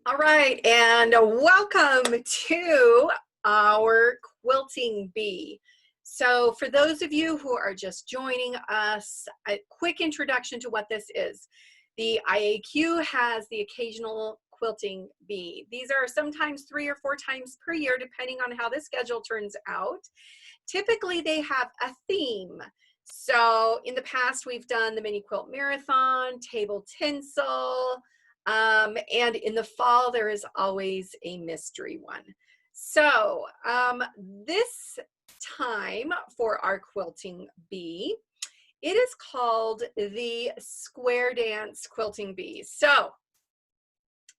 All right, and welcome to our quilting bee. So for those of you who are just joining us, a quick introduction to what this is. The IAQ has the occasional quilting bee. These are sometimes 3 or 4 times per year, depending on how the schedule turns out. Typically, they have a theme. So in the past, we've done the mini quilt marathon, table tinsel, and in the fall, there is always a mystery one. So this time for our quilting bee, it is called the Square Dance Quilting Bee. So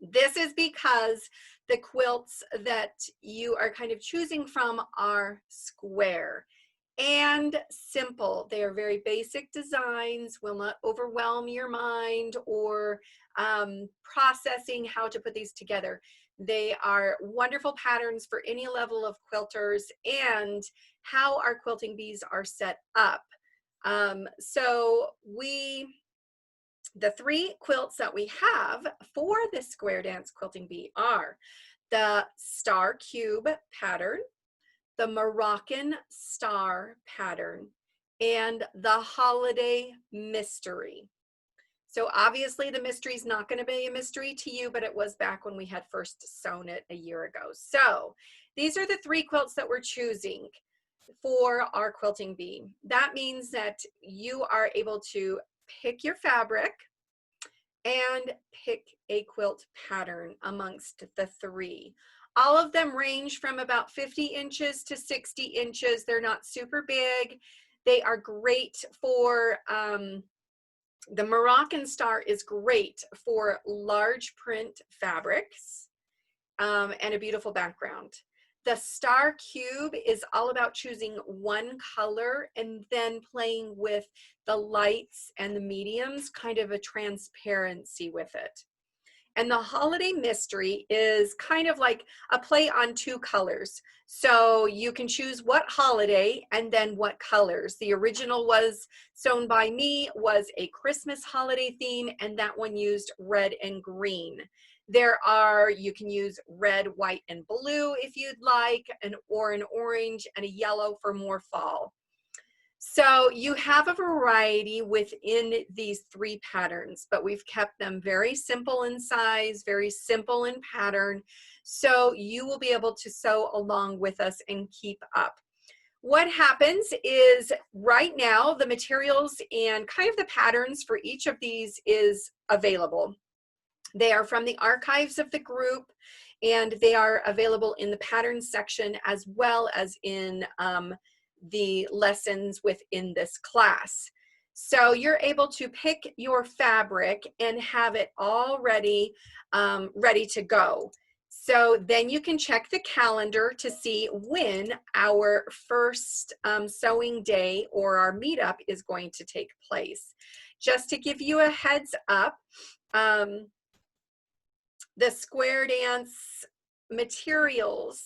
this is because the quilts that you are kind of choosing from are square and simple. They are very basic designs, will not overwhelm your mind or processing how to put these together. They are wonderful patterns for any level of quilters and how our quilting bees are set up. The 3 quilts that we have for the Square Dance Quilting Bee are the Star Cube pattern, the Moroccan Star pattern, and the Holiday Mystery. So obviously the mystery is not going to be a mystery to you, but it was back when we had first sewn it a year ago. So these are the 3 quilts that we're choosing for our quilting bee. That means that you are able to pick your fabric and pick a quilt pattern amongst the 3. All of them range from about 50 inches to 60 inches. They're not super big. They are great for, the Moroccan Star is great for large print fabrics and a beautiful background. The Star Cube is all about choosing one color and then playing with the lights and the mediums, kind of a transparency with it. And the Holiday Mystery is kind of like a play on 2 colors. So you can choose what holiday and then what colors. The original was sewn by me, was a Christmas holiday theme, and that one used red and green. You can use red, white, and blue if you'd like, an orange, and a yellow for more fall. So you have a variety within these 3 patterns, but we've kept them very simple in size, very simple in pattern, so you will be able to sew along with us and keep up. What happens is right now the materials and kind of the patterns for each of these is available. They are from the archives of the group, and they are available in the pattern section as well as in the lessons within this class. So you're able to pick your fabric and have it all ready to go. So then you can check the calendar to see when our first sewing day or our meetup is going to take place. Just to give you a heads up, the Square Dance materials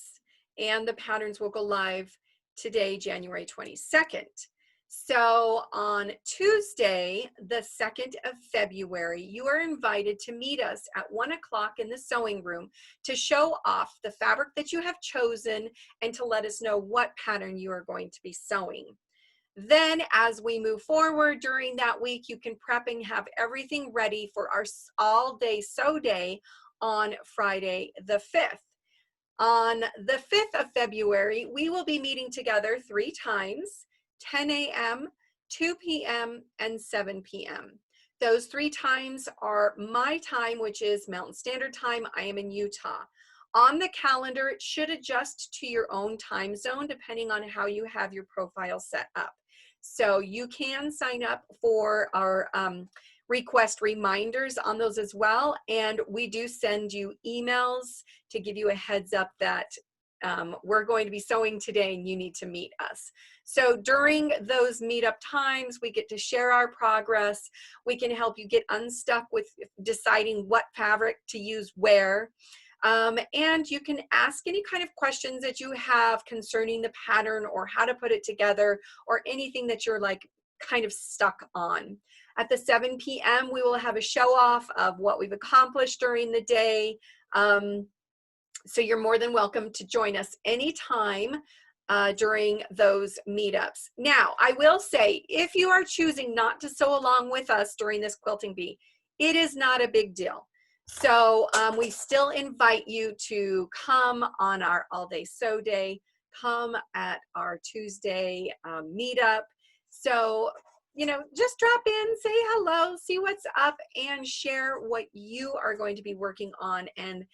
and the patterns will go live today, January 22nd. So on Tuesday, the 2nd of February, you are invited to meet us at 1 o'clock in the sewing room to show off the fabric that you have chosen and to let us know what pattern you are going to be sewing. Then as we move forward during that week, you can prep and have everything ready for our all-day sew day on Friday the 5th. On the 5th of February, we will be meeting together 3 times, 10 a.m., 2 p.m., and 7 p.m. Those 3 times are my time, which is Mountain Standard Time. I am in Utah. On the calendar, it should adjust to your own time zone depending on how you have your profile set up. So you can sign up for our request reminders on those as well, and we do send you emails to give you a heads up that we're going to be sewing today and you need to meet us. So during those meetup times, we get to share our progress. We can help you get unstuck with deciding what fabric to use where. And you can ask any kind of questions that you have concerning the pattern or how to put it together or anything that you're like kind of stuck on. At the 7 p.m., we will have a show off of what we've accomplished during the day, So you're more than welcome to join us anytime during those meetups. Now, I will say, if you are choosing not to sew along with us during this quilting bee, it is not a big deal. So we still invite you to come on our all-day sew day, come at our Tuesday meetup. So, you know, just drop in, say hello, see what's up, and share what you are going to be working on, and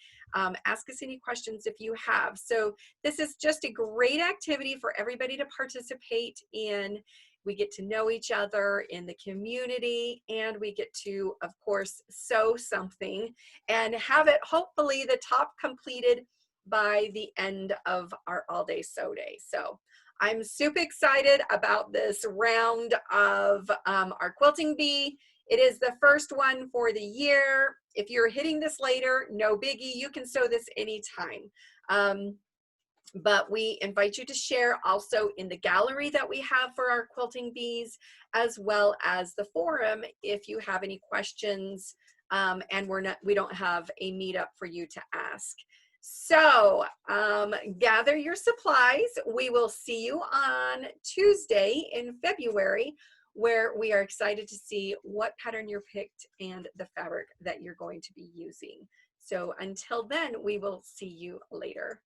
ask us any questions if you have. So this is just a great activity for everybody to participate in. We get to know each other in the community, and we get to, of course, sew something and have it hopefully the top completed by the end of our all-day sew day. So I'm super excited about this round of our quilting bee. It is the first one for the year. If you're hitting this later, no biggie, you can sew this anytime. But we invite you to share also in the gallery that we have for our quilting bees, as well as the forum if you have any questions and we don't have a meetup for you to ask. So gather your supplies. We will see you on Tuesday in February, where we are excited to see what pattern you're picked and the fabric that you're going to be using. So until then, we will see you later.